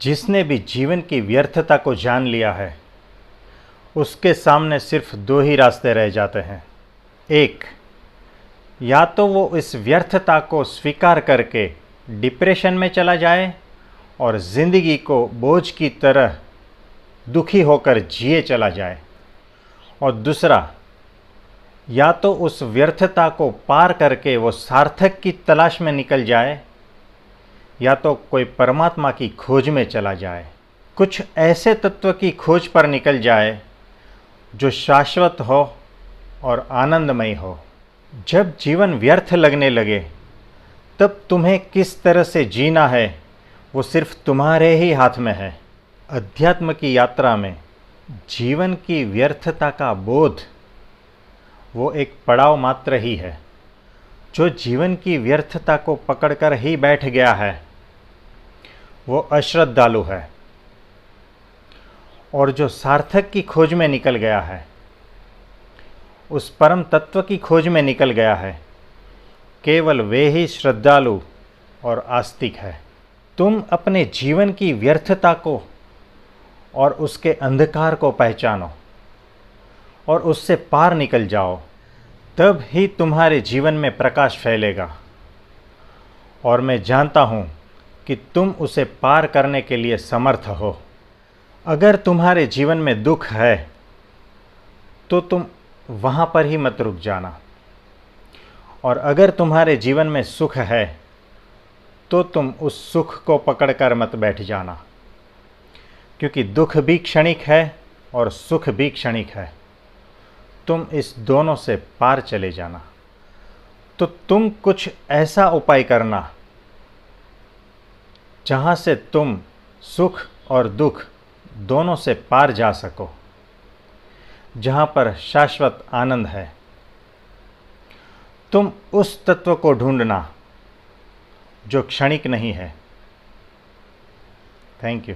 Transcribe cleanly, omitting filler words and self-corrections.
जिसने भी जीवन की व्यर्थता को जान लिया है, उसके सामने सिर्फ दो ही रास्ते रह जाते हैं। एक, या तो वो इस व्यर्थता को स्वीकार करके डिप्रेशन में चला जाए और ज़िंदगी को बोझ की तरह दुखी होकर जिए चला जाए, और दूसरा, या तो उस व्यर्थता को पार करके वो सार्थक की तलाश में निकल जाए, या तो कोई परमात्मा की खोज में चला जाए, कुछ ऐसे तत्व की खोज पर निकल जाए जो शाश्वत हो और आनंदमय हो। जब जीवन व्यर्थ लगने लगे, तब तुम्हें किस तरह से जीना है वो सिर्फ तुम्हारे ही हाथ में है। अध्यात्म की यात्रा में जीवन की व्यर्थता का बोध वो एक पड़ाव मात्र ही है। जो जीवन की व्यर्थता को पकड़कर ही बैठ गया है, वो अश्रद्धालु है, और जो सार्थक की खोज में निकल गया है, उस परम तत्व की खोज में निकल गया है, केवल वे ही श्रद्धालु और आस्तिक है। तुम अपने जीवन की व्यर्थता को और उसके अंधकार को पहचानो और उससे पार निकल जाओ, तब ही तुम्हारे जीवन में प्रकाश फैलेगा। और मैं जानता हूँ कि तुम उसे पार करने के लिए समर्थ हो। अगर तुम्हारे जीवन में दुख है, तो तुम वहाँ पर ही मत रुक जाना, और अगर तुम्हारे जीवन में सुख है, तो तुम उस सुख को पकड़कर मत बैठ जाना, क्योंकि दुख भी क्षणिक है और सुख भी क्षणिक है। तुम इस दोनों से पार चले जाना। तो तुम कुछ ऐसा उपाय करना जहाँ से तुम सुख और दुख दोनों से पार जा सको, जहाँ पर शाश्वत आनंद है। तुम उस तत्व को ढूंढना जो क्षणिक नहीं है। Thank you.